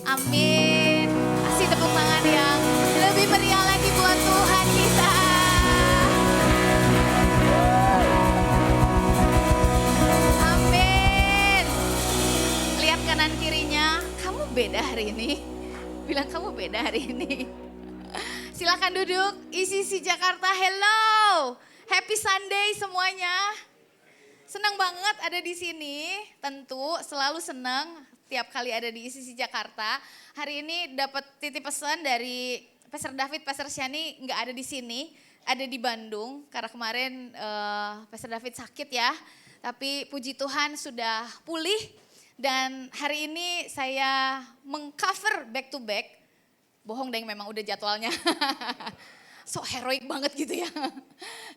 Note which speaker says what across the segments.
Speaker 1: Amin. Kasih tepuk tangan yang lebih meriah lagi buat Tuhan kita. Amin. Lihat kanan kirinya, kamu beda hari ini. Bilang kamu beda hari ini. Silakan duduk, ICC Jakarta, hello. Happy Sunday semuanya. Senang banget ada di sini, tentu selalu senang tiap kali ada di ICC Jakarta. Hari ini dapat titip pesan dari Pastor David, Pastor Shani nggak ada di sini, ada di Bandung. Karena kemarin Pastor David sakit ya, tapi puji Tuhan sudah pulih. Dan hari ini saya mengcover back to back. Bohong deh memang udah jadwalnya. So heroik banget gitu ya.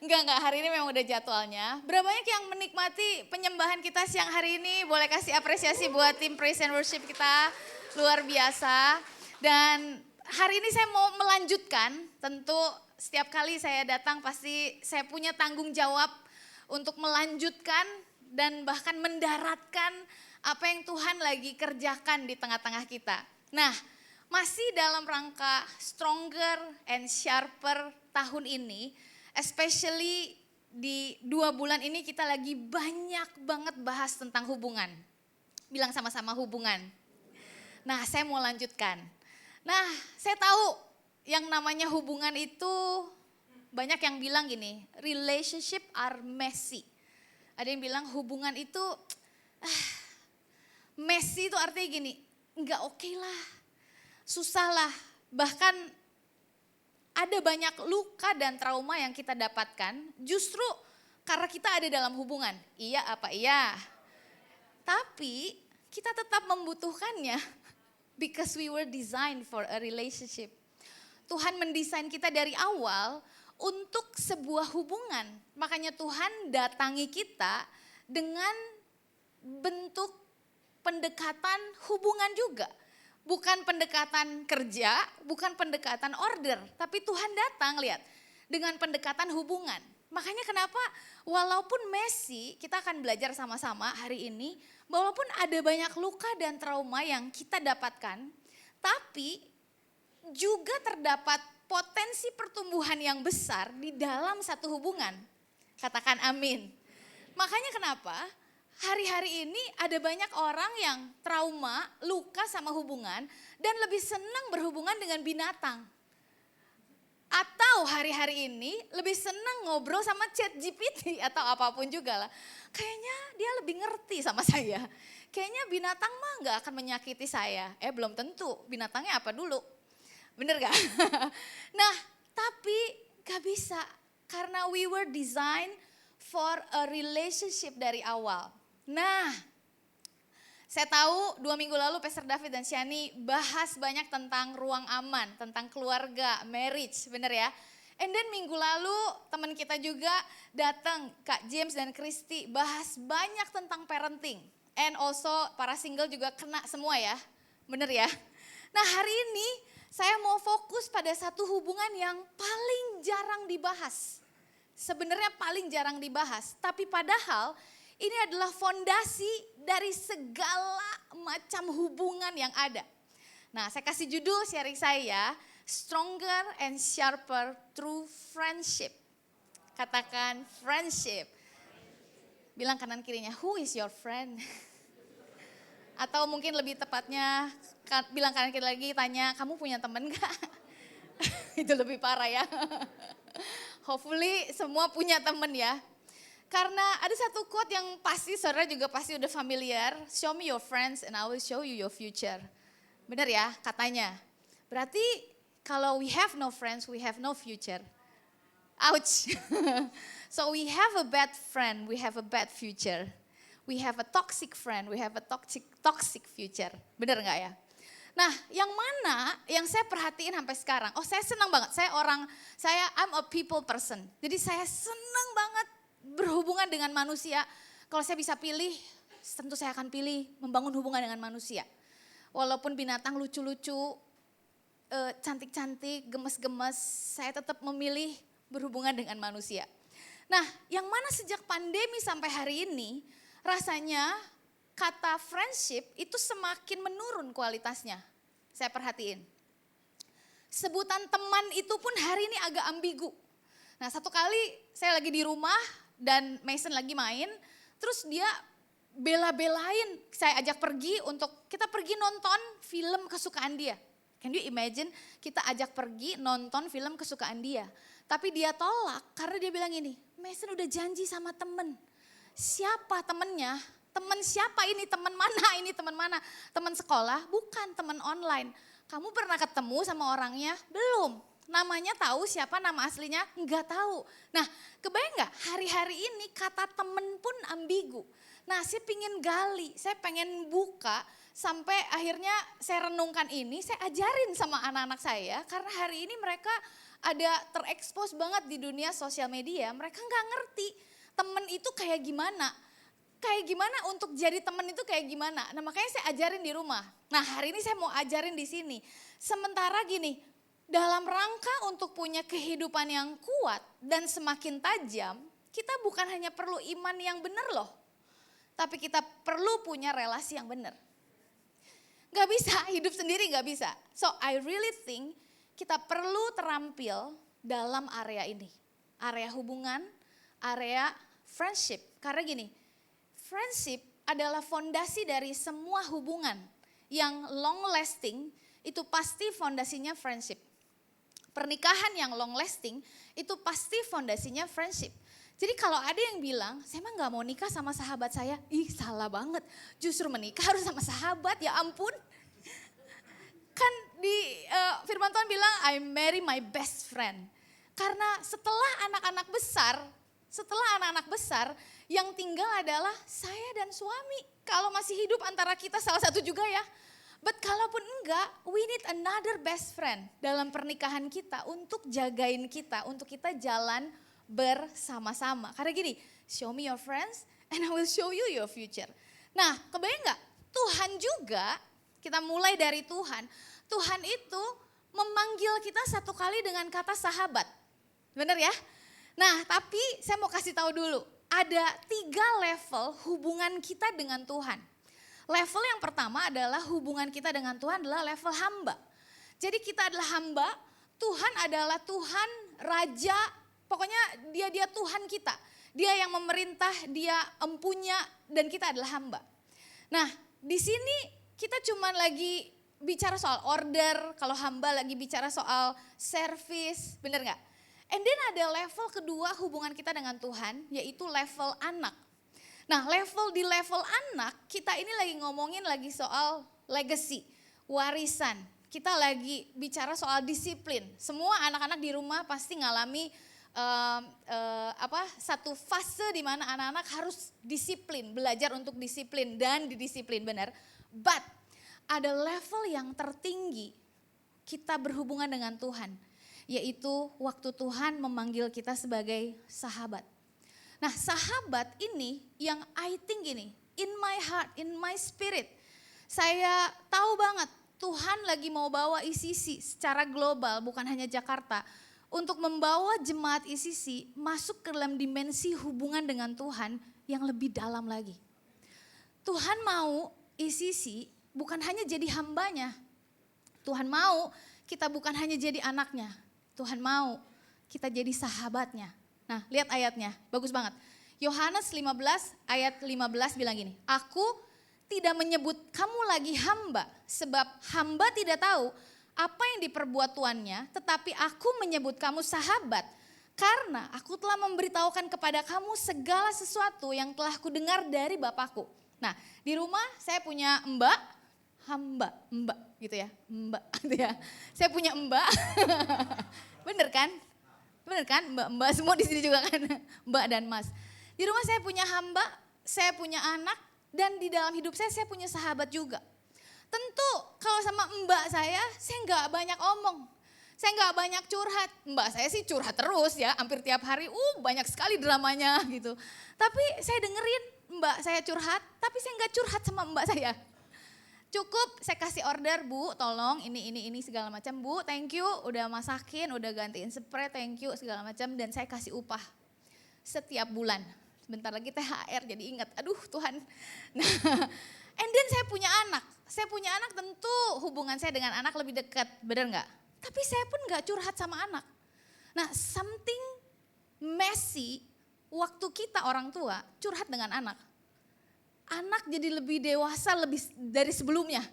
Speaker 1: Enggak, hari ini memang udah jadwalnya. Berapa banyak yang menikmati penyembahan kita siang hari ini? Boleh kasih apresiasi buat tim Praise and Worship kita. Luar biasa. Dan hari ini saya mau melanjutkan. Tentu setiap kali saya datang pasti saya punya tanggung jawab untuk melanjutkan dan bahkan mendaratkan apa yang Tuhan lagi kerjakan di tengah-tengah kita. Nah, masih dalam rangka stronger and sharper tahun ini, especially di 2 bulan ini kita lagi banyak banget bahas tentang hubungan. Bilang sama-sama hubungan. Nah, saya mau lanjutkan. Nah, saya tahu yang namanya hubungan itu banyak yang bilang gini, relationship are messy. Ada yang bilang hubungan itu messy itu artinya gini, enggak oke lah. Susah lah, bahkan ada banyak luka dan trauma yang kita dapatkan justru karena kita ada dalam hubungan. Iya apa iya? Tapi kita tetap membutuhkannya because we were designed for a relationship. Tuhan mendesain kita dari awal untuk sebuah hubungan. Makanya Tuhan datangi kita dengan bentuk pendekatan hubungan juga. Bukan pendekatan kerja, bukan pendekatan order. Tapi Tuhan datang, lihat, dengan pendekatan hubungan. Makanya kenapa walaupun messy, kita akan belajar sama-sama hari ini. Walaupun ada banyak luka dan trauma yang kita dapatkan. Tapi juga terdapat potensi pertumbuhan yang besar di dalam satu hubungan. Katakan amin. Makanya kenapa? Hari-hari ini ada banyak orang yang trauma, luka sama hubungan dan lebih senang berhubungan dengan binatang. Atau hari-hari ini lebih senang ngobrol sama ChatGPT atau apapun juga lah. Kayaknya dia lebih ngerti sama saya. Kayaknya binatang mah gak akan menyakiti saya. Belum tentu, binatangnya apa dulu? Bener gak? Nah, tapi gak bisa karena we were designed for a relationship dari awal. Nah, saya tahu 2 minggu lalu Pastor David dan Shani bahas banyak tentang ruang aman, tentang keluarga, marriage, bener ya. And then minggu lalu teman kita juga datang, Kak James dan Christy bahas banyak tentang parenting. And also para single juga kena semua ya, bener ya. Nah hari ini saya mau fokus pada satu hubungan yang paling jarang dibahas. Sebenarnya paling jarang dibahas, tapi padahal ini adalah fondasi dari segala macam hubungan yang ada. Nah, saya kasih judul sharing saya, Stronger and Sharper Through Friendship. Katakan friendship. Bilang kanan kirinya, who is your friend? Atau mungkin lebih tepatnya, bilang kanan kiri lagi, tanya, kamu punya teman gak? Itu lebih parah ya. Hopefully semua punya teman ya. Karena ada satu quote yang pasti saudara juga pasti udah familiar. Show me your friends and I will show you your future. Benar ya katanya. Berarti kalau we have no friends, we have no future. Ouch. So we have a bad friend, we have a bad future. We have a toxic friend, we have a toxic future. Benar nggak ya? Nah, yang mana yang saya perhatiin sampai sekarang? Saya senang banget. I'm a people person. Jadi saya senang banget berhubungan dengan manusia. Kalau saya bisa pilih, tentu saya akan pilih membangun hubungan dengan manusia. Walaupun binatang lucu-lucu, cantik-cantik, gemes-gemes, saya tetap memilih berhubungan dengan manusia. Nah, yang mana sejak pandemi sampai hari ini, rasanya kata friendship itu semakin menurun kualitasnya. saya perhatiin. Sebutan teman itu pun hari ini agak ambigu. Nah, satu kali saya lagi di rumah dan Mason lagi main, terus dia bela-belain saya ajak pergi untuk kita pergi nonton film kesukaan dia. Can you imagine kita ajak pergi nonton film kesukaan dia. Tapi dia tolak karena dia bilang ini, Mason udah janji sama temen. Siapa temennya? Temen siapa ini? Temen mana ini? Temen mana? Temen sekolah? Bukan, temen online. Kamu pernah ketemu sama orangnya? Belum. Namanya tahu siapa nama aslinya? Enggak tahu. Nah, kebayang nggak hari-hari ini kata temen pun ambigu. Nah, saya pengen gali, saya pengen buka sampai akhirnya saya renungkan ini, saya ajarin sama anak-anak saya karena hari ini mereka ada terekspos banget di dunia sosial media, mereka nggak ngerti temen itu kayak gimana. Kayak gimana untuk jadi temen itu kayak gimana. Nah, makanya saya ajarin di rumah. Nah, hari ini saya mau ajarin di sini. Sementara gini, dalam rangka untuk punya kehidupan yang kuat dan semakin tajam, kita bukan hanya perlu iman yang benar loh. Tapi kita perlu punya relasi yang benar. Gak bisa, hidup sendiri gak bisa. So I really think kita perlu terampil dalam area ini. Area hubungan, area friendship. Karena gini, friendship adalah fondasi dari semua hubungan. Yang long lasting itu pasti fondasinya friendship. Pernikahan yang long lasting itu pasti fondasinya friendship. Jadi kalau ada yang bilang, saya mah gak mau nikah sama sahabat saya. Ih, salah banget. Justru menikah harus sama sahabat, ya ampun. Kan di firman Tuhan bilang, I marry my best friend. Karena setelah anak-anak besar, yang tinggal adalah saya dan suami. Kalau masih hidup antara kita salah satu juga ya. But kalaupun enggak, we need another best friend dalam pernikahan kita untuk jagain kita, untuk kita jalan bersama-sama. Karena gini, show me your friends and I will show you your future. Nah, kebayang gak? Tuhan juga, kita mulai dari Tuhan. Tuhan itu memanggil kita satu kali dengan kata sahabat. Bener ya? Nah, tapi saya mau kasih tahu dulu. Ada 3 level hubungan kita dengan Tuhan. Level yang pertama adalah hubungan kita dengan Tuhan adalah level hamba. Jadi kita adalah hamba, Tuhan adalah Tuhan, Raja, pokoknya dia Tuhan kita. Dia yang memerintah, dia empunya dan kita adalah hamba. Nah, di sini kita cuma lagi bicara soal order, kalau hamba lagi bicara soal service, bener gak? And then ada level kedua hubungan kita dengan Tuhan, yaitu level anak. Nah, di level anak, kita ini lagi ngomongin lagi soal legacy, warisan. Kita lagi bicara soal disiplin. Semua anak-anak di rumah pasti ngalami satu fase di mana anak-anak harus disiplin, belajar untuk disiplin dan didisiplin, benar. But ada level yang tertinggi kita berhubungan dengan Tuhan, yaitu waktu Tuhan memanggil kita sebagai sahabat. Nah, sahabat ini yang I think ini, in my heart, in my spirit, saya tahu banget Tuhan lagi mau bawa ICC secara global, bukan hanya Jakarta, untuk membawa jemaat ICC masuk ke dalam dimensi hubungan dengan Tuhan yang lebih dalam lagi. Tuhan mau ICC bukan hanya jadi hambanya, Tuhan mau kita bukan hanya jadi anaknya, Tuhan mau kita jadi sahabatnya. Nah, lihat ayatnya, bagus banget. Yohanes 15 ayat 15 bilang gini, aku tidak menyebut kamu lagi hamba, sebab hamba tidak tahu apa yang diperbuat tuannya, tetapi aku menyebut kamu sahabat, karena aku telah memberitahukan kepada kamu segala sesuatu yang telah kudengar dari Bapakku. Nah, di rumah saya punya hamba gitu ya, gitu ya. Saya punya bener kan? Bener kan, mbak semua di sini juga kan, mbak dan mas. Di rumah saya punya hamba, saya punya anak, dan di dalam hidup saya punya sahabat juga. Tentu kalau sama mbak saya nggak banyak omong, saya nggak banyak curhat. Mbak saya sih curhat terus ya, hampir tiap hari, banyak sekali dramanya gitu. Tapi saya dengerin mbak saya curhat, tapi saya nggak curhat sama mbak saya. Cukup saya kasih order, Bu, tolong ini segala macam, Bu, thank you udah masakin, udah gantiin spray, thank you segala macam, dan saya kasih upah setiap bulan. Sebentar lagi THR, jadi ingat, aduh Tuhan. Nah, And then saya punya anak. Saya punya anak, tentu hubungan saya dengan anak lebih dekat, benar nggak? Tapi saya pun nggak curhat sama anak. Nah, something messy waktu kita orang tua curhat dengan anak. Anak jadi lebih dewasa lebih dari sebelumnya.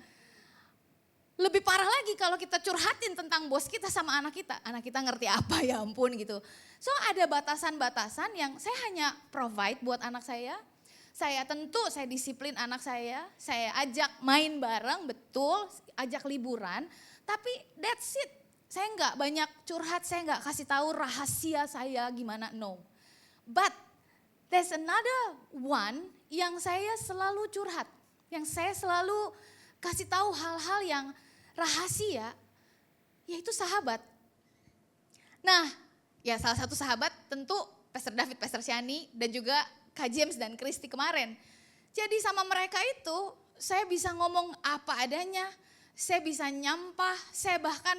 Speaker 1: Lebih parah lagi kalau kita curhatin tentang bos kita sama anak kita. Anak kita ngerti apa, ya ampun gitu. So ada batasan-batasan yang saya hanya provide buat anak saya. Saya disiplin anak saya ajak main bareng, betul, ajak liburan. Tapi that's it. Saya nggak banyak curhat, saya nggak kasih tahu rahasia saya gimana, no. But there's another one yang saya selalu curhat, yang saya selalu kasih tahu hal-hal yang rahasia, yaitu sahabat. Nah, ya salah satu sahabat tentu Pastor David, Pastor Shani, dan juga Kak James dan Kristi kemarin. Jadi sama mereka itu saya bisa ngomong apa adanya, saya bisa nyampah, saya bahkan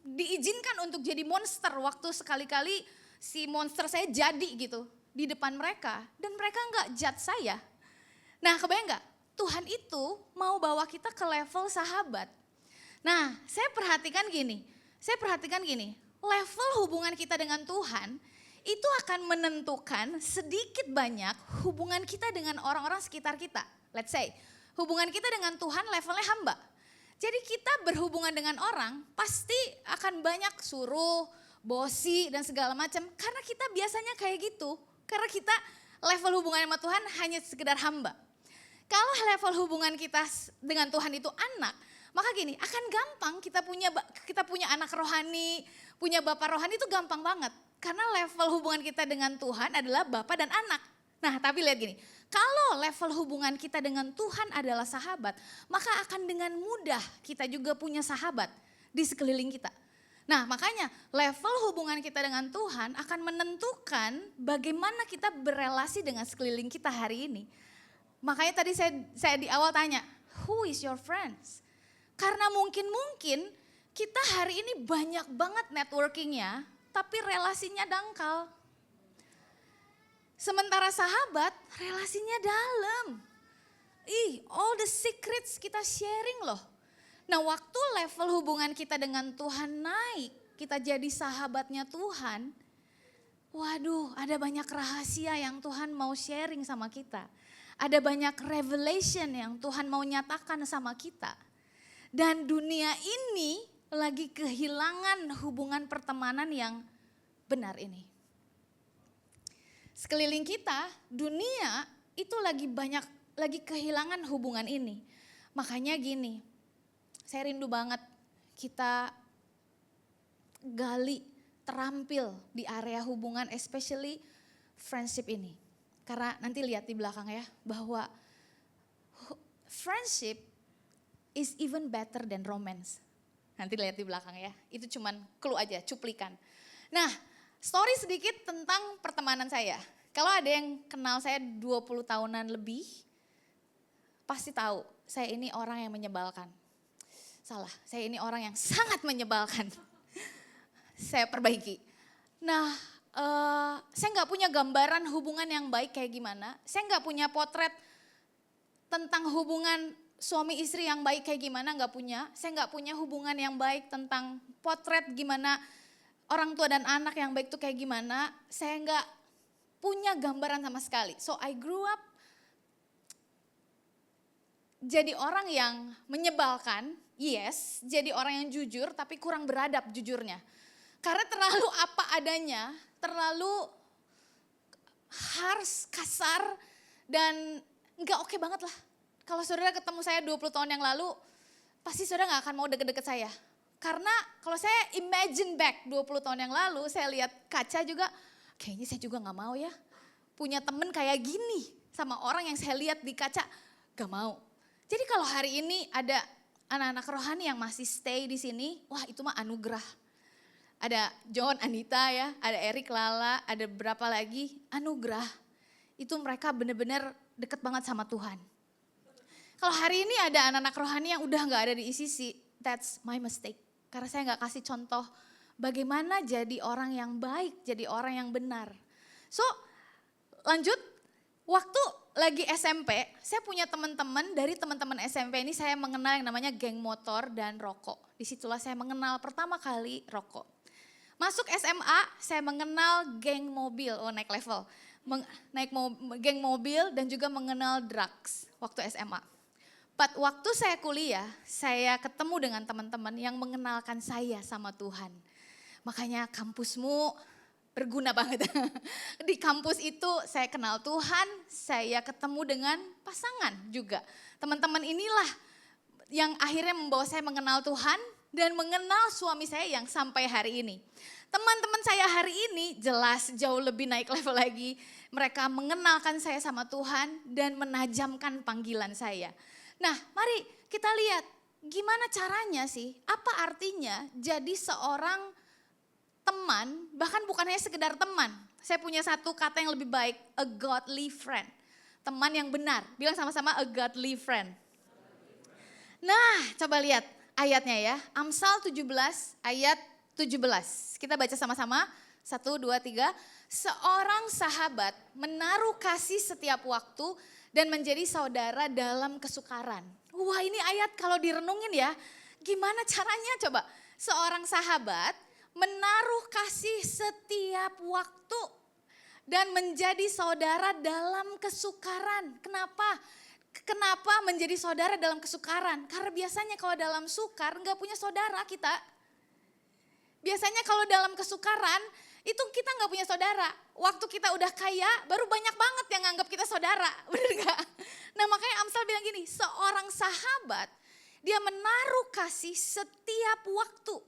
Speaker 1: diizinkan untuk jadi monster waktu sekali-kali si monster saya jadi gitu di depan mereka. Dan mereka nggak judge saya. Nah kebayang nggak? Tuhan itu mau bawa kita ke level sahabat. Nah saya perhatikan gini, level hubungan kita dengan Tuhan itu akan menentukan sedikit banyak hubungan kita dengan orang-orang sekitar kita. Let's say, hubungan kita dengan Tuhan levelnya hamba. Jadi kita berhubungan dengan orang pasti akan banyak suruh, bosi dan segala macam. Karena kita biasanya kayak gitu. Karena kita level hubungan sama Tuhan hanya sekedar hamba. Kalau level hubungan kita dengan Tuhan itu anak, maka gini, akan gampang kita punya anak rohani, punya bapak rohani itu gampang banget. Karena level hubungan kita dengan Tuhan adalah bapak dan anak. Nah tapi lihat gini, kalau level hubungan kita dengan Tuhan adalah sahabat, maka akan dengan mudah kita juga punya sahabat di sekeliling kita. Nah makanya level hubungan kita dengan Tuhan akan menentukan bagaimana kita berelasi dengan sekeliling kita hari ini. Makanya tadi saya di awal tanya, who is your friends? Karena mungkin kita hari ini banyak banget networkingnya, tapi relasinya dangkal. Sementara sahabat relasinya dalam. All the secrets kita sharing loh. Nah waktu level hubungan kita dengan Tuhan naik, kita jadi sahabatnya Tuhan. Waduh, ada banyak rahasia yang Tuhan mau sharing sama kita. Ada banyak revelation yang Tuhan mau nyatakan sama kita. Dan dunia ini lagi kehilangan hubungan pertemanan yang benar ini. Sekeliling kita, dunia itu lagi kehilangan hubungan ini. Makanya gini, saya rindu banget kita gali, terampil di area hubungan, especially friendship ini. Karena nanti lihat di belakang ya, bahwa friendship is even better than romance. Nanti lihat di belakang ya, itu cuman clue aja, cuplikan. Nah, story sedikit tentang pertemanan saya. Kalau ada yang kenal saya 20 tahunan lebih, pasti tahu saya ini orang yang menyebalkan. Salah, saya ini orang yang sangat menyebalkan. Saya perbaiki. Nah, saya nggak punya gambaran hubungan yang baik kayak gimana. Saya nggak punya potret tentang hubungan suami istri yang baik kayak gimana, nggak punya. Saya nggak punya hubungan yang baik tentang potret gimana orang tua dan anak yang baik tuh kayak gimana. Saya nggak punya gambaran sama sekali. So I grew up jadi orang yang menyebalkan, yes. Jadi orang yang jujur tapi kurang beradab jujurnya. Karena terlalu apa adanya, terlalu harsh, kasar, dan nggak oke banget lah. Kalau saudara ketemu saya 20 tahun yang lalu, pasti saudara nggak akan mau deket-deket saya. Karena kalau saya imagine back 20 tahun yang lalu, saya lihat kaca juga, kayaknya saya juga gak mau ya. Punya temen kayak gini sama orang yang saya lihat di kaca, gak mau. Jadi kalau hari ini ada anak-anak rohani yang masih stay di sini, wah itu mah anugerah. Ada John, Anita ya, ada Erik, Lala, ada berapa lagi, anugerah. Itu mereka benar-benar deket banget sama Tuhan. Kalau hari ini ada anak-anak rohani yang udah gak ada di ICC, that's my mistake. Karena saya gak kasih contoh bagaimana jadi orang yang baik, jadi orang yang benar. So lanjut, Waktu lagi SMP, saya punya teman-teman, dari teman-teman SMP ini saya mengenal yang namanya geng motor dan rokok. Disitulah saya mengenal pertama kali rokok. Masuk SMA, saya mengenal geng mobil, naik level. Geng mobil dan juga mengenal drugs waktu SMA. But waktu saya kuliah, saya ketemu dengan teman-teman yang mengenalkan saya sama Tuhan. Makanya kampusmu berguna banget. Di kampus itu saya kenal Tuhan, saya ketemu dengan pasangan juga. Teman-teman inilah yang akhirnya membawa saya mengenal Tuhan dan mengenal suami saya yang sampai hari ini. Teman-teman saya hari ini jelas jauh lebih naik level lagi. Mereka mengenalkan saya sama Tuhan dan menajamkan panggilan saya. Nah, mari kita lihat gimana caranya sih, apa artinya jadi seorang teman, bahkan bukan hanya sekedar teman. Saya punya satu kata yang lebih baik, a godly friend. Teman yang benar, bilang sama-sama a godly friend. Nah, coba lihat ayatnya ya. Amsal 17 ayat 17. Kita baca sama-sama. 1, 2, 3. Seorang sahabat menaruh kasih setiap waktu dan menjadi saudara dalam kesukaran. Wah, ini ayat kalau direnungin ya. Gimana caranya coba? Seorang sahabat menaruh kasih setiap waktu dan menjadi saudara dalam kesukaran. Kenapa? Kenapa menjadi saudara dalam kesukaran? Karena biasanya kalau dalam sukar nggak punya saudara kita. Biasanya kalau dalam kesukaran itu kita nggak punya saudara. Waktu kita udah kaya baru banyak banget yang nganggap kita saudara. Bener gak? Nah makanya Amsal bilang gini, seorang sahabat dia menaruh kasih setiap waktu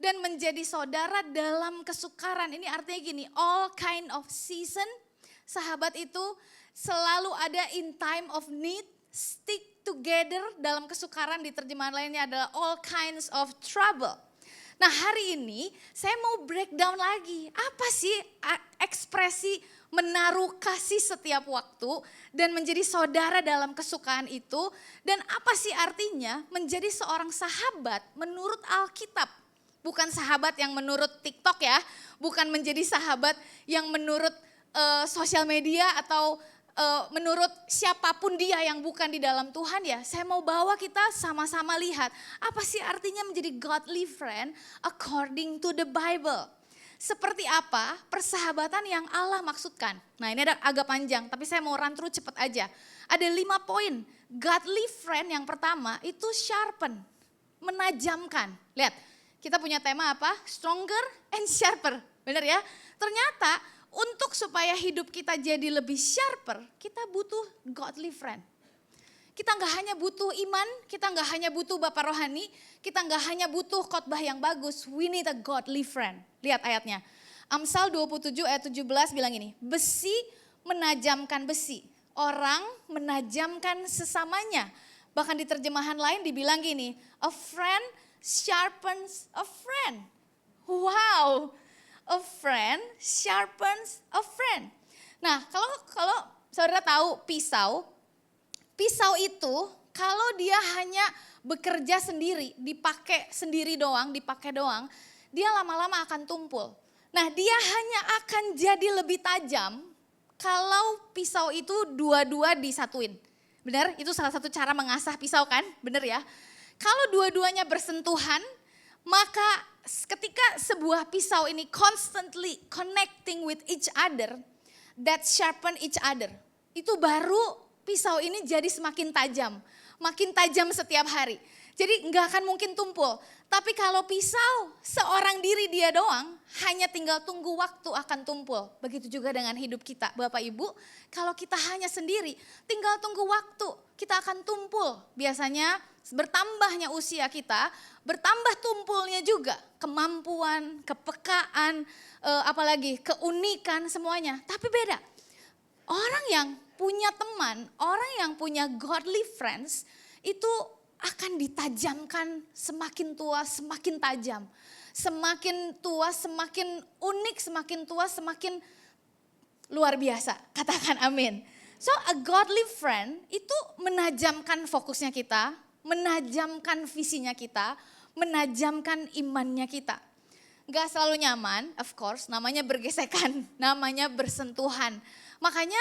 Speaker 1: dan menjadi saudara dalam kesukaran. Ini artinya gini, all kind of season, sahabat itu selalu ada in time of need, stick together dalam kesukaran, di terjemahan lainnya adalah all kinds of trouble. Nah hari ini saya mau breakdown lagi, apa sih ekspresi menaruh kasih setiap waktu dan menjadi saudara dalam kesukaan itu, dan apa sih artinya menjadi seorang sahabat menurut Alkitab. Bukan sahabat yang menurut TikTok ya, bukan menjadi sahabat yang menurut sosial media atau menurut siapapun dia yang bukan di dalam Tuhan ya. Saya mau bawa kita sama-sama lihat apa sih artinya menjadi godly friend according to the Bible. Seperti apa persahabatan yang Allah maksudkan. Nah ini agak panjang tapi saya mau run through cepet aja. Ada 5 poin. Godly friend yang pertama itu sharpen, menajamkan. Lihat. Kita punya tema apa? Stronger and sharper. Benar ya? Ternyata untuk supaya hidup kita jadi lebih sharper, kita butuh godly friend. Kita nggak hanya butuh iman, kita nggak hanya butuh bapak rohani, kita nggak hanya butuh khotbah yang bagus. We need a godly friend. Lihat ayatnya. Amsal 27 ayat 17 bilang ini, besi menajamkan besi. Orang menajamkan sesamanya. Bahkan di terjemahan lain dibilang gini, a friend sharpens a friend. Wow, a friend sharpens a friend. Nah, kalau saudara tahu pisau itu kalau dia hanya bekerja sendiri, dipakai doang, dia lama-lama akan tumpul. Nah, dia hanya akan jadi lebih tajam kalau pisau itu dua-dua disatuin. Benar? Itu salah satu cara mengasah pisau kan? Benar ya? Kalau dua-duanya bersentuhan, maka ketika sebuah pisau ini constantly connecting with each other, that sharpen each other. Itu baru pisau ini jadi semakin tajam. Makin tajam setiap hari. Jadi nggak akan mungkin tumpul. Tapi kalau pisau seorang diri dia doang, hanya tinggal tunggu waktu akan tumpul. Begitu juga dengan hidup kita, Bapak Ibu. Kalau kita hanya sendiri, tinggal tunggu waktu, kita akan tumpul. Biasanya bertambahnya usia kita, bertambah tumpulnya juga kemampuan, kepekaan, apalagi keunikan semuanya. Tapi beda. Orang yang punya teman, orang yang punya godly friends itu akan ditajamkan semakin tua semakin tajam. Semakin tua semakin unik, semakin tua semakin luar biasa. Katakan amin. So a godly friend itu menajamkan fokusnya kita, menajamkan visinya kita, menajamkan imannya kita. Gak selalu nyaman, of course, namanya bergesekan, namanya bersentuhan. Makanya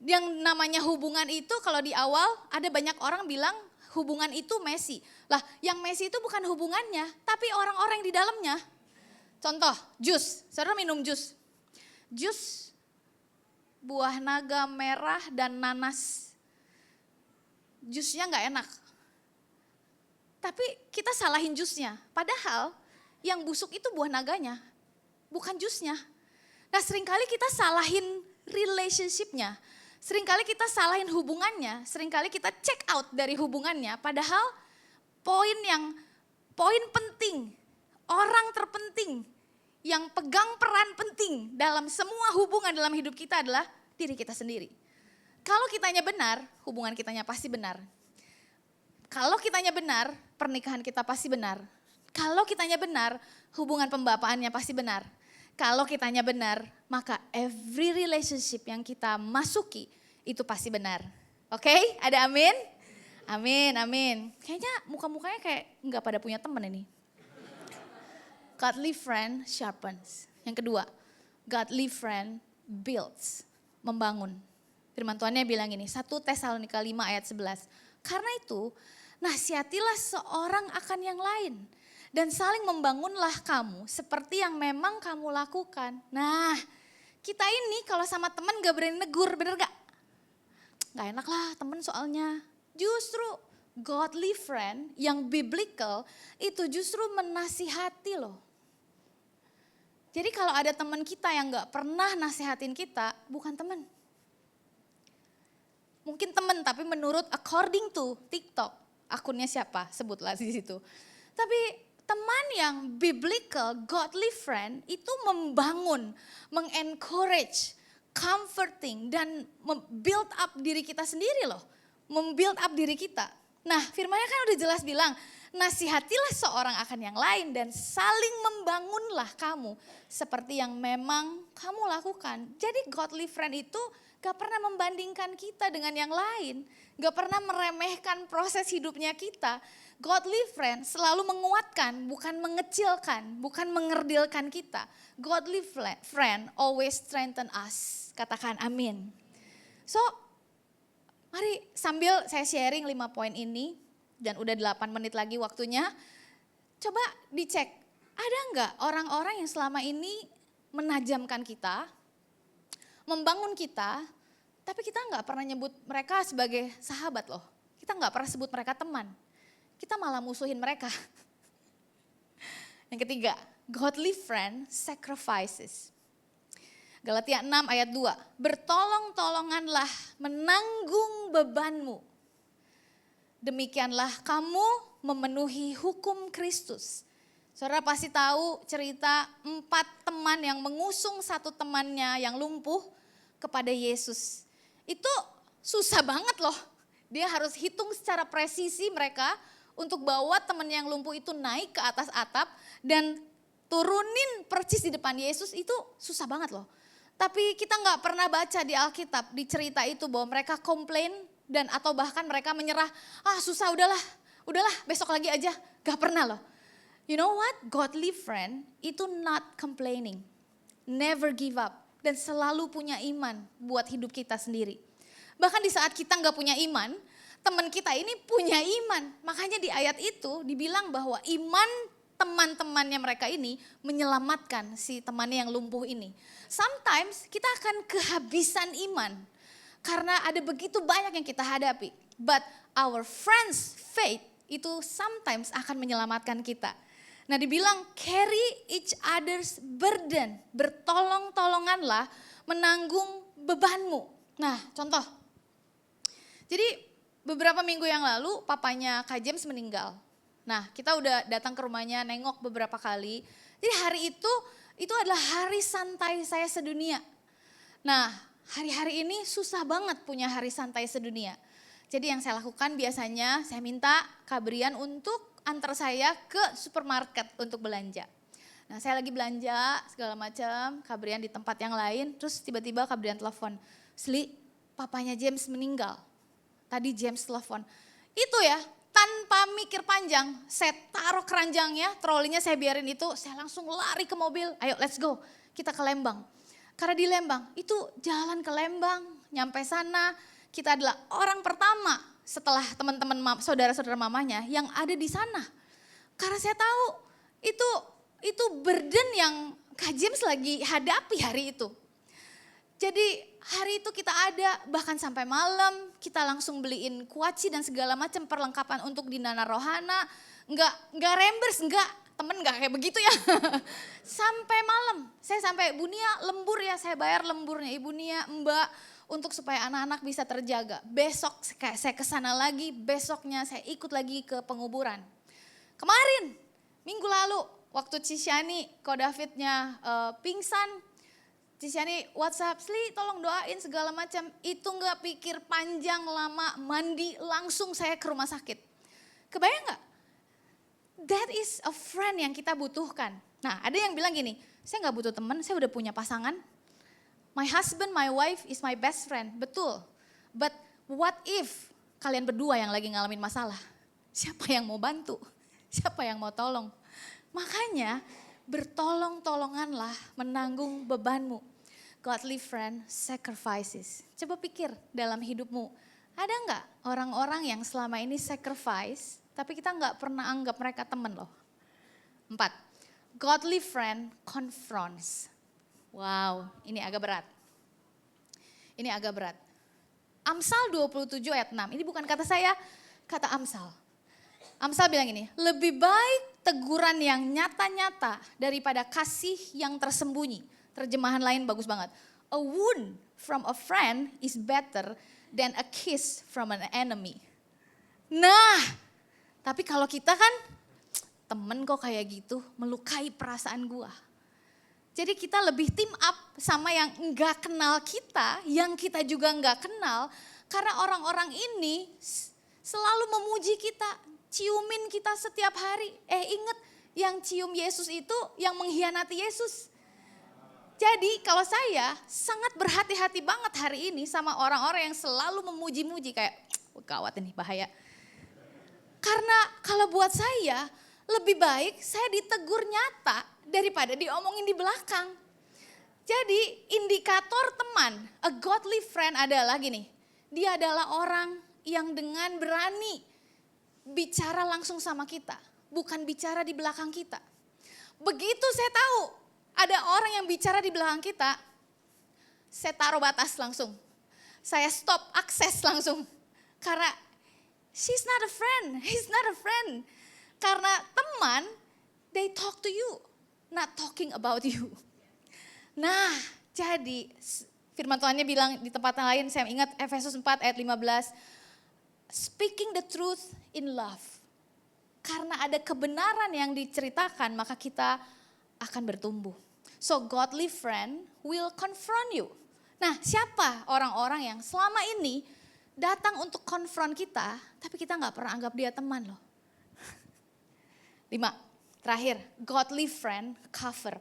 Speaker 1: Yang namanya hubungan itu kalau di awal ada banyak orang bilang hubungan itu messy. Lah yang messy itu bukan hubungannya tapi orang-orang yang di dalamnya. Contoh jus, saudara minum jus. Jus buah naga merah dan nanas. Jusnya gak enak. Tapi kita salahin jusnya. Padahal yang busuk itu buah naganya, bukan jusnya. Nah seringkali kita salahin relationship-nya. Seringkali kita salahin hubungannya. Seringkali kita check out dari hubungannya. Padahal poin penting, orang terpenting yang pegang peran penting dalam semua hubungan dalam hidup kita adalah diri kita sendiri. Kalau kitanya benar, hubungan kitanya pasti benar. Kalau kitanya benar, pernikahan kita pasti benar. Kalau kitanya benar, hubungan pembapaannya pasti benar. Kalau kitanya benar, maka every relationship yang kita masuki itu pasti benar. Oke, ada amin? Amin, amin. Kayaknya muka-mukanya kayak nggak pada punya teman ini. Godly friend sharpens. Yang kedua, godly friend builds, membangun. Firman Tuhannya bilang ini, 1 Tesalonika 5 ayat 11. Karena itu, nasihatilah seorang akan yang lain. Dan saling membangunlah kamu seperti yang memang kamu lakukan. Nah, kita ini kalau sama teman gak berani negur, bener gak? Gak enak lah teman soalnya. Justru godly friend yang biblical itu justru menasihati loh. Jadi kalau ada teman kita yang gak pernah nasihatin kita, bukan teman. Mungkin teman tapi menurut according to TikTok, akunnya siapa sebutlah di situ. Tapi teman yang biblical, godly friend itu membangun, mengencourage, comforting dan build up diri kita sendiri loh. Membuild up diri kita. Nah firmannya kan udah jelas bilang, nasihatilah seorang akan yang lain dan saling membangunlah kamu seperti yang memang kamu lakukan. Jadi godly friend itu gak pernah membandingkan kita dengan yang lain. Gak pernah meremehkan proses hidupnya kita. Godly friend selalu menguatkan, bukan mengecilkan, bukan mengerdilkan kita. Godly friend always strengthen us. Katakan amin. So, mari sambil saya sharing 5 poin ini, dan udah 8 menit lagi waktunya, coba dicek, ada enggak orang-orang yang selama ini menajamkan kita, membangun kita, tapi kita enggak pernah nyebut mereka sebagai sahabat loh. Kita enggak pernah sebut mereka teman, kita malah musuhin mereka. Yang ketiga, godly friend sacrifices. Galatia 6 ayat 2, bertolong-tolonganlah menanggung bebanmu. Demikianlah kamu memenuhi hukum Kristus. Saudara pasti tahu cerita 4 teman yang mengusung satu temannya yang lumpuh kepada Yesus. Itu susah banget loh. Dia harus hitung secara presisi mereka untuk bawa teman yang lumpuh itu naik ke atas atap dan turunin percis di depan Yesus, itu susah banget loh. Tapi kita gak pernah baca di Alkitab, di cerita itu bahwa mereka komplain dan atau bahkan mereka menyerah, susah udahlah besok lagi aja, gak pernah loh. You know what, godly friend itu not complaining, never give up dan selalu punya iman buat hidup kita sendiri. Bahkan di saat kita gak punya iman, teman kita ini punya iman. Makanya di ayat itu dibilang bahwa iman teman-temannya mereka ini menyelamatkan si temannya yang lumpuh ini. Sometimes kita akan kehabisan iman karena ada begitu banyak yang kita hadapi. But our friends' faith itu sometimes akan menyelamatkan kita. Nah dibilang carry each other's burden, bertolong-tolonganlah menanggung bebanmu. Nah contoh, jadi beberapa minggu yang lalu papanya Kak James meninggal. Nah kita udah datang ke rumahnya, nengok beberapa kali. Jadi hari itu adalah hari santai saya sedunia. Nah hari-hari ini susah banget punya hari santai sedunia. Jadi yang saya lakukan biasanya saya minta Kak Brian untuk antar saya ke supermarket untuk belanja. Nah saya lagi belanja segala macam, Kak Brian di tempat yang lain. Terus tiba-tiba Kak Brian telepon, Sli papanya James meninggal. Tadi James telepon, itu ya tanpa mikir panjang, saya taruh keranjangnya, trolinya saya biarin itu, saya langsung lari ke mobil, ayo let's go, kita ke Lembang. Karena di Lembang, itu jalan ke Lembang, nyampe sana kita adalah orang pertama setelah teman-teman saudara-saudara mamanya yang ada di sana. Karena saya tahu itu burden yang Kak James lagi hadapi hari itu. Jadi hari itu kita ada bahkan sampai malam kita langsung beliin kuaci dan segala macam perlengkapan untuk di Nana Rohana. Enggak reimburse, temen enggak kayak begitu ya. Sampai malam, saya sampai Ibu Nia lembur ya, saya bayar lemburnya Ibu Nia, Mbak untuk supaya anak-anak bisa terjaga. Besok saya kesana lagi, besoknya saya ikut lagi ke penguburan. Kemarin, minggu lalu waktu Cisyani, Ko Davidnya pingsan, Cisyani WhatsApp, Sli tolong doain segala macam. Itu enggak pikir panjang lama, mandi langsung saya ke rumah sakit. Kebayang enggak? That is a friend yang kita butuhkan. Nah ada yang bilang gini, saya enggak butuh teman, saya udah punya pasangan. My husband, my wife is my best friend, betul. But what if kalian berdua yang lagi ngalamin masalah? Siapa yang mau bantu? Siapa yang mau tolong? Makanya bertolong-tolonganlah menanggung bebanmu. Godly friend sacrifices. Coba pikir dalam hidupmu, ada nggak orang-orang yang selama ini sacrifice, tapi kita nggak pernah anggap mereka teman loh. 4, godly friend confronts. Wow, ini agak berat. Ini agak berat. Amsal 27 ayat 6, ini bukan kata saya, kata Amsal. Amsal bilang ini, lebih baik teguran yang nyata-nyata daripada kasih yang tersembunyi. Terjemahan lain bagus banget. A wound from a friend is better than a kiss from an enemy. Nah, tapi kalau kita kan temen kok kayak gitu melukai perasaan gua. Jadi kita lebih team up sama yang enggak kenal kita, yang kita juga enggak kenal. Karena orang-orang ini selalu memuji kita. Ciumin kita setiap hari. Ingat yang cium Yesus itu yang mengkhianati Yesus. Jadi kalau saya sangat berhati-hati banget hari ini sama orang-orang yang selalu memuji-muji kayak gawat ini bahaya. Karena kalau buat saya lebih baik saya ditegur nyata daripada diomongin di belakang. Jadi indikator teman, a godly friend adalah gini. Dia adalah orang yang dengan berani bicara langsung sama kita, bukan bicara di belakang kita. Begitu saya tahu ada orang yang bicara di belakang kita, saya taruh batas langsung. Saya stop akses langsung. Karena she's not a friend, he's not a friend. Karena teman, they talk to you, not talking about you. Nah, jadi firman Tuhannya bilang di tempat lain, saya ingat Efesus 4 ayat 15, speaking the truth in love. Karena ada kebenaran yang diceritakan, maka kita akan bertumbuh. So godly friend will confront you. Nah, siapa orang-orang yang selama ini datang untuk konfront kita, tapi kita gak pernah anggap dia teman loh. 5, terakhir, godly friend cover.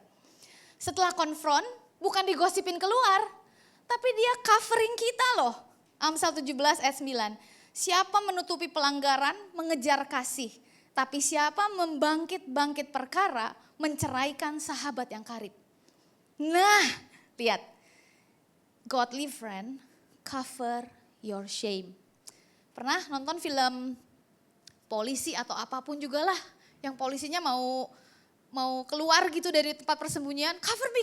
Speaker 1: Setelah konfront, bukan digosipin keluar, tapi dia covering kita loh. Amsal 17 ayat 9. Siapa menutupi pelanggaran, mengejar kasih. Tapi siapa membangkit-bangkit perkara, menceraikan sahabat yang karib. Nah, lihat. Godly friend, cover your shame. Pernah nonton film polisi atau apapun juga lah. Yang polisinya mau keluar gitu dari tempat persembunyian. Cover me,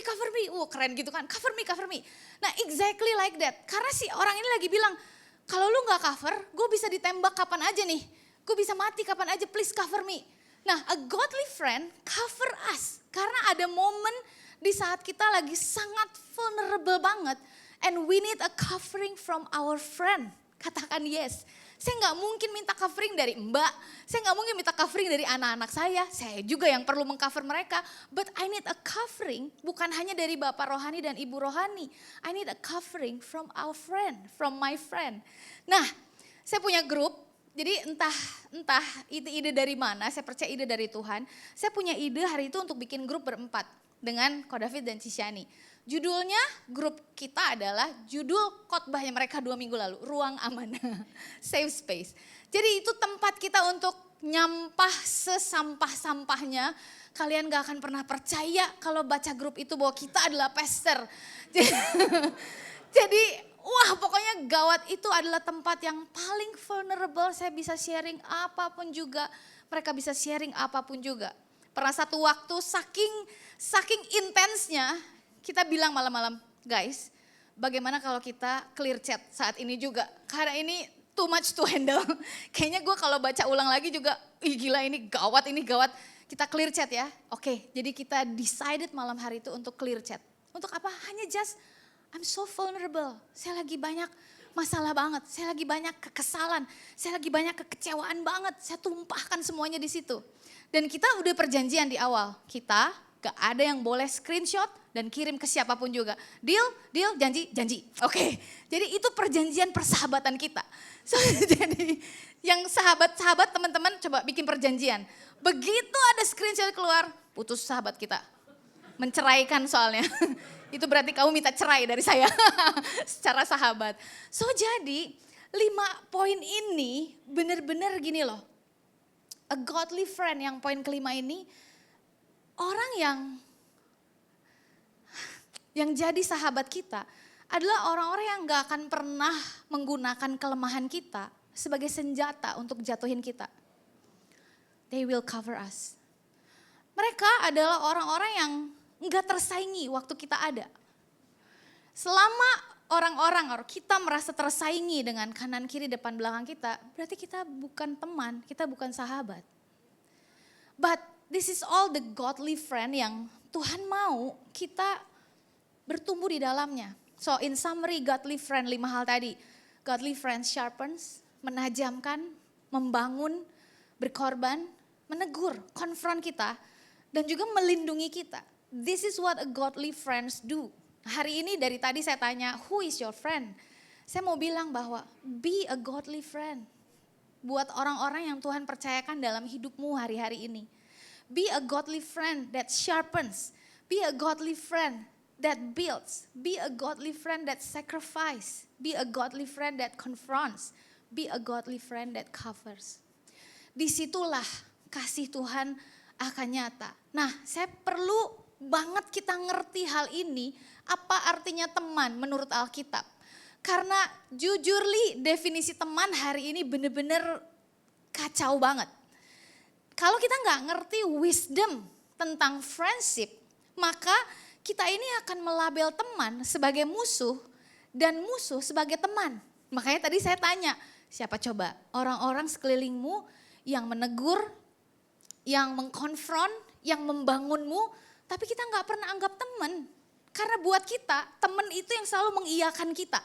Speaker 1: keren gitu kan. Cover me. Nah, exactly like that. Karena si orang ini lagi bilang, kalau lu gak cover, gue bisa ditembak kapan aja nih. Gue bisa mati kapan aja, please cover me. Nah, a godly friend cover us. Karena ada momen di saat kita lagi sangat vulnerable banget. And we need a covering from our friend. Katakan yes. Saya gak mungkin minta covering dari Mbak. Saya gak mungkin minta covering dari anak-anak saya. Saya juga yang perlu mengcover mereka. But I need a covering bukan hanya dari Bapak Rohani dan Ibu Rohani. I need a covering from our friend, from my friend. Nah, saya punya grup. Jadi entah itu ide dari mana, saya percaya ide dari Tuhan. Saya punya ide hari itu untuk bikin grup berempat dengan Ko David dan Cisyani. Judulnya grup kita adalah judul khotbahnya mereka 2 minggu lalu, Ruang Aman, Safe Space. Jadi itu tempat kita untuk nyampah sesampah-sampahnya. Kalian gak akan pernah percaya kalau baca grup itu bahwa kita adalah pastor. Jadi Wah, pokoknya gawat, itu adalah tempat yang paling vulnerable. Saya bisa sharing apapun juga. Mereka bisa sharing apapun juga. Pernah satu waktu saking intensnya, kita bilang malam-malam, guys, bagaimana kalau kita clear chat saat ini juga? Karena ini too much to handle. Kayaknya gue kalau baca ulang lagi juga, ih gila ini gawat, ini gawat. Kita clear chat ya. Oke, jadi kita decided malam hari itu untuk clear chat. Untuk apa? Hanya just I'm so vulnerable. Saya lagi banyak masalah banget. Saya lagi banyak kekesalan. Saya lagi banyak kekecewaan banget. Saya tumpahkan semuanya di situ. Dan kita udah perjanjian di awal. Kita gak ada yang boleh screenshot dan kirim ke siapapun juga. Deal, janji, janji. Oke. Jadi itu perjanjian persahabatan kita. So, jadi yang sahabat-sahabat teman-teman coba bikin perjanjian. Begitu ada screenshot keluar, putus sahabat kita. Menceraikan soalnya. Itu berarti kamu minta cerai dari saya secara sahabat. So jadi 5 poin ini benar-benar gini loh. A godly friend yang poin kelima ini, orang yang jadi sahabat kita adalah orang-orang yang gak akan pernah menggunakan kelemahan kita sebagai senjata untuk jatuhin kita. They will cover us. Mereka adalah orang-orang yang nggak tersaingi waktu kita ada. Selama kita merasa tersaingi dengan kanan kiri depan belakang kita, berarti kita bukan teman, kita bukan sahabat. But this is all the godly friend yang Tuhan mau kita bertumbuh di dalamnya. So in summary, godly friend 5 hal tadi. Godly friend sharpens, menajamkan, membangun, berkorban, menegur, konfront kita, dan juga melindungi kita. This is what a godly friends do. Hari ini dari tadi saya tanya, who is your friend? Saya mau bilang bahwa be a godly friend. Buat orang-orang yang Tuhan percayakan dalam hidupmu hari-hari ini. Be a godly friend that sharpens. Be a godly friend that builds. Be a godly friend that sacrifice. Be a godly friend that confronts. Be a godly friend that covers. Disitulah kasih Tuhan akan nyata. Nah, saya perlu banget kita ngerti hal ini, apa artinya teman menurut Alkitab. Karena jujur Li, definisi teman hari ini bener-bener kacau banget. Kalau kita nggak ngerti wisdom tentang friendship, maka kita ini akan melabel teman sebagai musuh dan musuh sebagai teman. Makanya tadi saya tanya, siapa coba orang-orang sekelilingmu yang menegur, yang mengkonfront, yang membangunmu, tapi kita nggak pernah anggap teman. Karena buat kita, teman itu yang selalu mengiyakan kita.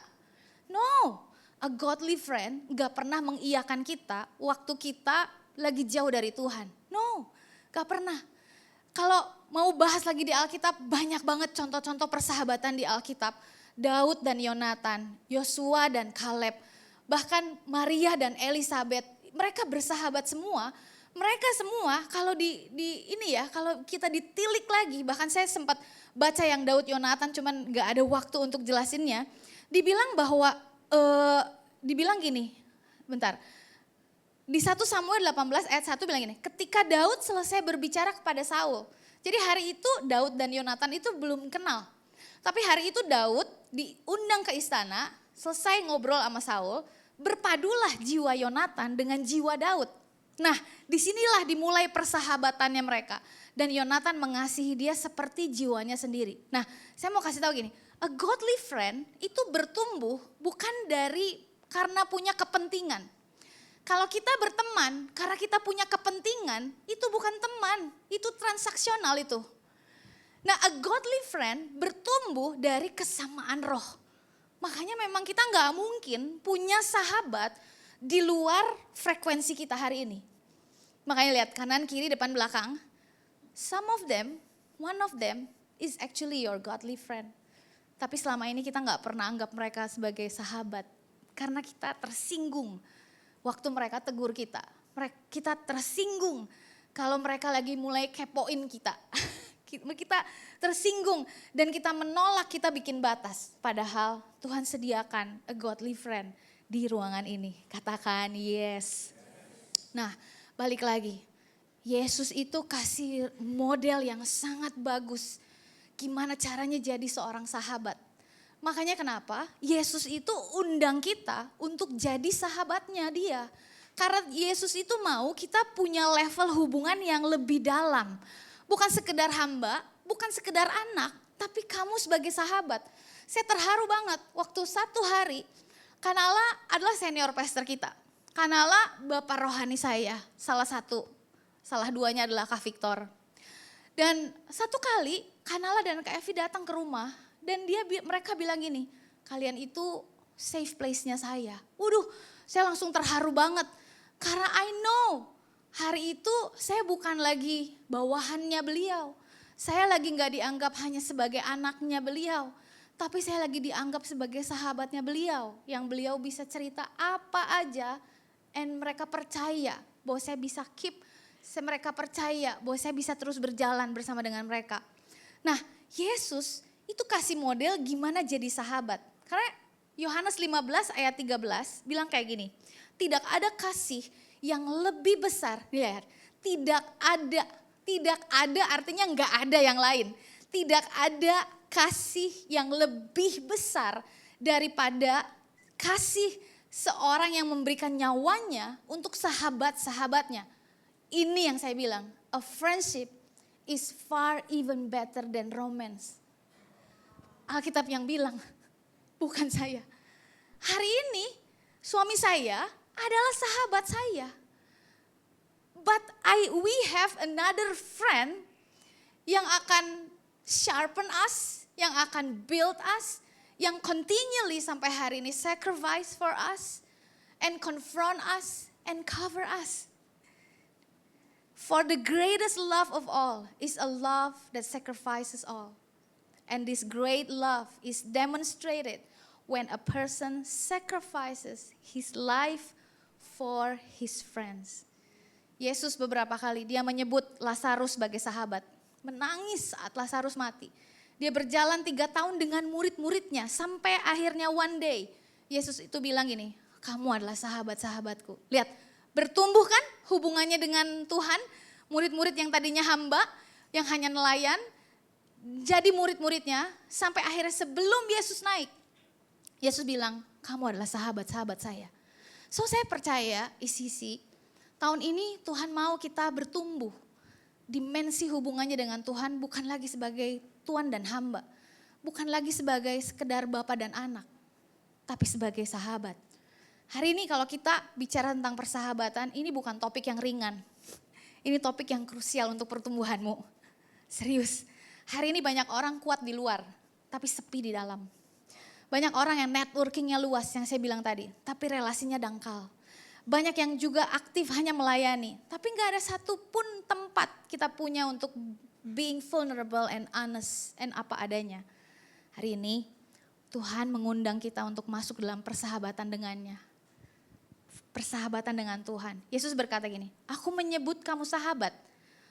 Speaker 1: No, a godly friend nggak pernah mengiyakan kita waktu kita lagi jauh dari Tuhan. No, nggak pernah. Kalau mau bahas lagi di Alkitab, banyak banget contoh-contoh persahabatan di Alkitab. Daud dan Yonatan, Yosua dan Kaleb, bahkan Maria dan Elizabeth, mereka bersahabat semua. Mereka semua kalau kalau kita ditilik lagi, bahkan saya sempat baca yang Daud Yonatan cuman gak ada waktu untuk jelasinnya. Dibilang bahwa, dibilang gini, bentar. Di 1 Samuel 18 ayat 1 bilang gini, ketika Daud selesai berbicara kepada Saul. Jadi hari itu Daud dan Yonatan itu belum kenal. Tapi hari itu Daud diundang ke istana, selesai ngobrol sama Saul, berpadulah jiwa Yonatan dengan jiwa Daud. Nah, disinilah dimulai persahabatannya mereka. Dan Yonatan mengasihi dia seperti jiwanya sendiri. Nah, saya mau kasih tahu gini, a godly friend itu bertumbuh bukan karena punya kepentingan. Kalau kita berteman karena kita punya kepentingan, itu bukan teman, itu transaksional itu. Nah, a godly friend bertumbuh dari kesamaan roh. Makanya memang kita nggak mungkin punya sahabat di luar frekuensi kita hari ini. Makanya lihat kanan, kiri, depan, belakang. Some of them, one of them is actually your godly friend. Tapi selama ini kita nggak pernah anggap mereka sebagai sahabat. Karena kita tersinggung waktu mereka tegur kita. Kita tersinggung kalau mereka lagi mulai kepoin kita. Kita tersinggung dan kita menolak, kita bikin batas. Padahal Tuhan sediakan a godly friend di ruangan ini. Katakan yes. Nah, balik lagi. Yesus itu kasih model yang sangat bagus. Gimana caranya jadi seorang sahabat. Makanya kenapa Yesus itu undang kita untuk jadi sahabatnya dia. Karena Yesus itu mau kita punya level hubungan yang lebih dalam. Bukan sekedar hamba, bukan sekedar anak, tapi kamu sebagai sahabat. Saya terharu banget waktu satu hari, Kanala adalah senior pastor kita. Kanala bapak rohani saya, salah duanya adalah Kak Victor. Dan satu kali Kanala dan Kak Evi datang ke rumah dan mereka bilang gini, kalian itu safe place-nya saya. Waduh, saya langsung terharu banget. Karena I know hari itu saya bukan lagi bawahannya beliau. Saya lagi gak dianggap hanya sebagai anaknya beliau. Tapi saya lagi dianggap sebagai sahabatnya beliau. Yang beliau bisa cerita apa aja. And mereka percaya bahwa saya bisa keep. Mereka percaya bahwa saya bisa terus berjalan bersama dengan mereka. Nah, Yesus itu kasih model gimana jadi sahabat. Karena Yohanes 15 ayat 13 bilang kayak gini. Tidak ada kasih yang lebih besar. Lihat, tidak ada artinya enggak ada yang lain. Tidak ada kasih yang lebih besar daripada kasih seorang yang memberikan nyawanya untuk sahabat-sahabatnya. Ini yang saya bilang, a friendship is far even better than romance. Alkitab yang bilang, bukan saya. Hari ini suami saya adalah sahabat saya. But we have another friend yang akan sharpen us, yang akan build us, yang continually sampai hari ini sacrifice for us, and confront us, and cover us. For the greatest love of all is a love that sacrifices all. And this great love is demonstrated when a person sacrifices his life for his friends. Yesus beberapa kali dia menyebut Lazarus sebagai sahabat. Menangis saat Lazarus mati. Dia berjalan 3 tahun dengan murid-muridnya sampai akhirnya one day. Yesus itu bilang gini, kamu adalah sahabat-sahabatku. Lihat, bertumbuh kan hubungannya dengan Tuhan. Murid-murid yang tadinya hamba, yang hanya nelayan, jadi murid-muridnya sampai akhirnya sebelum Yesus naik. Yesus bilang, kamu adalah sahabat-sahabat saya. So saya percaya isi tahun ini Tuhan mau kita bertumbuh. Dimensi hubungannya dengan Tuhan bukan lagi sebagai tuan dan hamba. Bukan lagi sebagai sekedar bapa dan anak. Tapi sebagai sahabat. Hari ini kalau kita bicara tentang persahabatan, ini bukan topik yang ringan. Ini topik yang krusial untuk pertumbuhanmu. Serius. Hari ini banyak orang kuat di luar, tapi sepi di dalam. Banyak orang yang networkingnya luas yang saya bilang tadi, tapi relasinya dangkal. Banyak yang juga aktif hanya melayani, tapi gak ada satupun tempat kita punya untuk being vulnerable and honest and apa adanya. Hari ini Tuhan mengundang kita untuk masuk dalam persahabatan dengannya. Persahabatan dengan Tuhan. Yesus berkata gini, aku menyebut kamu sahabat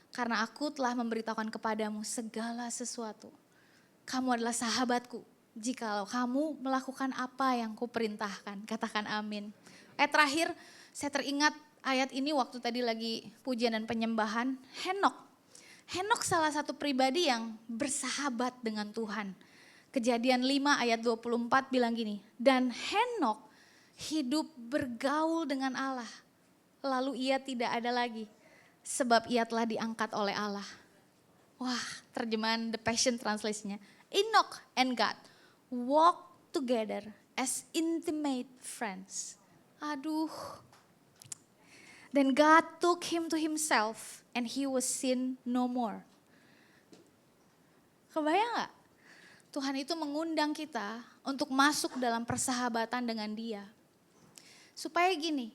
Speaker 1: karena aku telah memberitahukan kepadamu segala sesuatu. Kamu adalah sahabatku jikalau kamu melakukan apa yang kuperintahkan. Katakan amin. Terakhir saya teringat ayat ini waktu tadi lagi pujian dan penyembahan. Henok salah satu pribadi yang bersahabat dengan Tuhan. Kejadian 5 ayat 24 bilang gini, dan Henok hidup bergaul dengan Allah. Lalu ia tidak ada lagi sebab ia telah diangkat oleh Allah. Wah, terjemahan The Passion Translation-nya. Enoch and God walk together as intimate friends. Aduh. Then God took him to himself and he was seen no more. Kebayang gak? Tuhan itu mengundang kita untuk masuk dalam persahabatan dengan dia. Supaya gini,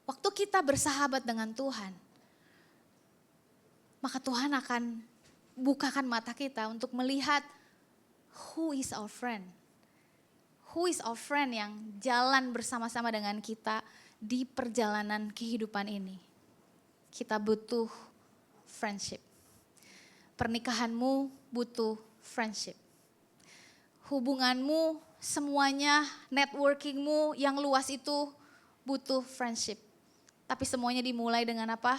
Speaker 1: waktu kita bersahabat dengan Tuhan, maka Tuhan akan bukakan mata kita untuk melihat who is our friend. Who is our friend yang jalan bersama-sama dengan kita di perjalanan kehidupan ini. Kita butuh friendship. Pernikahanmu butuh friendship. Hubunganmu, semuanya, networkingmu yang luas itu butuh friendship. Tapi semuanya dimulai dengan apa?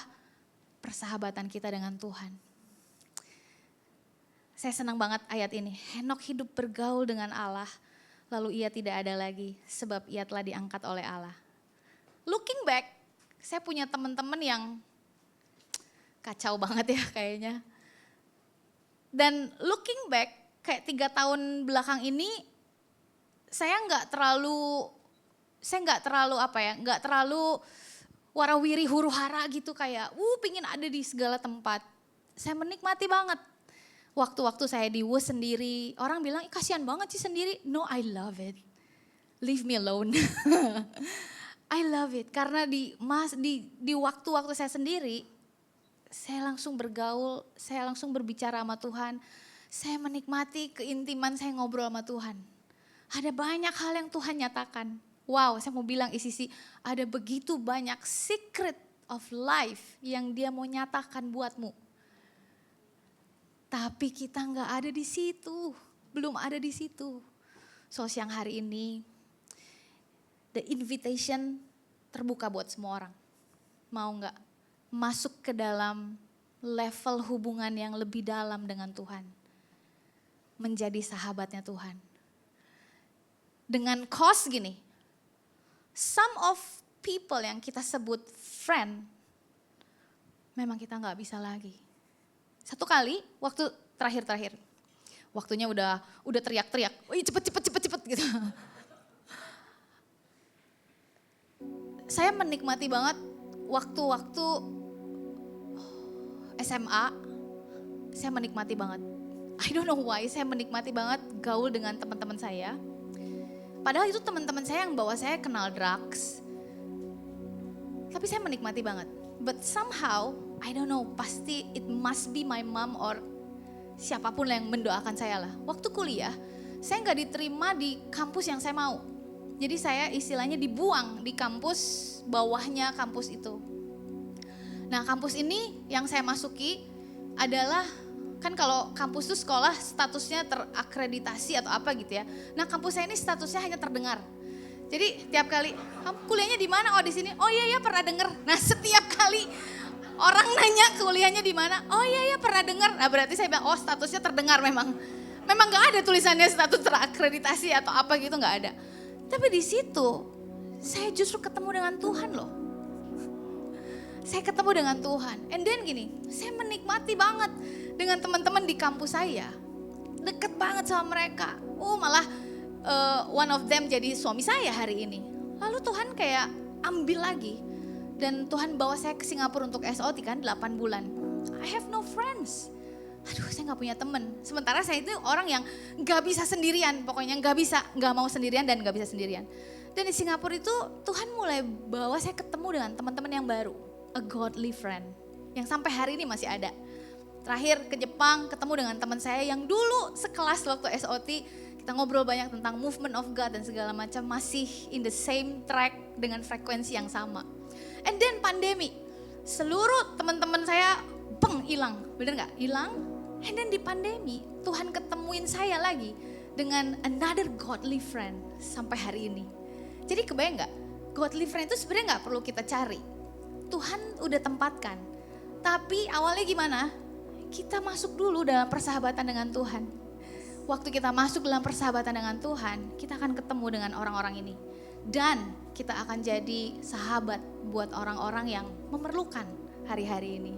Speaker 1: Persahabatan kita dengan Tuhan. Saya senang banget ayat ini. Henok hidup bergaul dengan Allah, lalu ia tidak ada lagi sebab ia telah diangkat oleh Allah. Looking back, saya punya teman-teman yang kacau banget ya kayaknya. Dan looking back, kayak 3 tahun belakang ini, saya nggak terlalu warawiri huru hara gitu kayak, pingin ada di segala tempat. Saya menikmati banget. Waktu-waktu saya di WUS sendiri, orang bilang kasihan banget sih sendiri. No, I love it. Leave me alone. I love it karena di waktu-waktu saya sendiri, saya langsung bergaul, saya langsung berbicara sama Tuhan. Saya menikmati keintiman saya ngobrol sama Tuhan. Ada banyak hal yang Tuhan nyatakan. Wow, saya mau bilang Isisi, ada begitu banyak secret of life yang Dia mau nyatakan buatmu. Tapi kita nggak ada di situ, belum ada di situ. So siang hari ini, the invitation terbuka buat semua orang. Mau nggak masuk ke dalam level hubungan yang lebih dalam dengan Tuhan? Menjadi sahabatnya Tuhan. Dengan cost gini, some of people yang kita sebut friend, memang kita nggak bisa lagi. Satu kali waktu terakhir, waktunya udah teriak-teriak, cepet gitu. Saya menikmati banget waktu-waktu SMA, saya menikmati banget. I don't know why, saya menikmati banget gaul dengan teman-teman saya. Padahal itu teman-teman saya yang bawa saya kenal drugs. Tapi saya menikmati banget. But somehow, I don't know, pasti it must be my mom or siapapun yang mendoakan saya lah. Waktu kuliah, saya nggak diterima di kampus yang saya mau. Jadi saya istilahnya dibuang di kampus bawahnya kampus itu. Nah kampus ini yang saya masuki adalah, kan kalau kampus itu sekolah statusnya terakreditasi atau apa gitu ya. Nah kampus saya ini statusnya hanya terdengar. Jadi tiap kali, kamu kuliahnya di mana? Oh di sini. Oh iya pernah dengar. Nah setiap kali orang nanya kuliahnya di mana? Oh iya pernah dengar. Nah berarti saya bilang, oh statusnya terdengar memang. Memang nggak ada tulisannya status terakreditasi atau apa gitu, nggak ada. Tapi di situ saya justru ketemu dengan Tuhan loh. Saya ketemu dengan Tuhan. And then gini, saya menikmati banget dengan teman-teman di kampus saya. Deket banget sama mereka. Malah one of them jadi suami saya hari ini. Lalu Tuhan kayak ambil lagi. Dan Tuhan bawa saya ke Singapura untuk SOT kan 8 bulan. I have no friends. Aduh saya gak punya temen. Sementara saya itu orang yang gak bisa sendirian. Pokoknya gak mau sendirian dan gak bisa sendirian. Dan di Singapura itu Tuhan mulai bawa saya ketemu dengan teman-teman yang baru. A godly friend. Yang sampai hari ini masih ada. Terakhir ke Jepang ketemu dengan teman saya yang dulu sekelas waktu SOT. Kita ngobrol banyak tentang movement of God dan segala macam, masih in the same track dengan frekuensi yang sama. And then pandemi, seluruh teman-teman saya hilang, bener gak? Hilang. And then di pandemi, Tuhan ketemuin saya lagi dengan another godly friend sampai hari ini. Jadi kebayang gak? Godly friend itu sebenarnya gak perlu kita cari. Tuhan udah tempatkan. Tapi awalnya gimana? Kita masuk dulu dalam persahabatan dengan Tuhan. Waktu kita masuk dalam persahabatan dengan Tuhan, kita akan ketemu dengan orang-orang ini. Dan kita akan jadi sahabat buat orang-orang yang memerlukan hari-hari ini.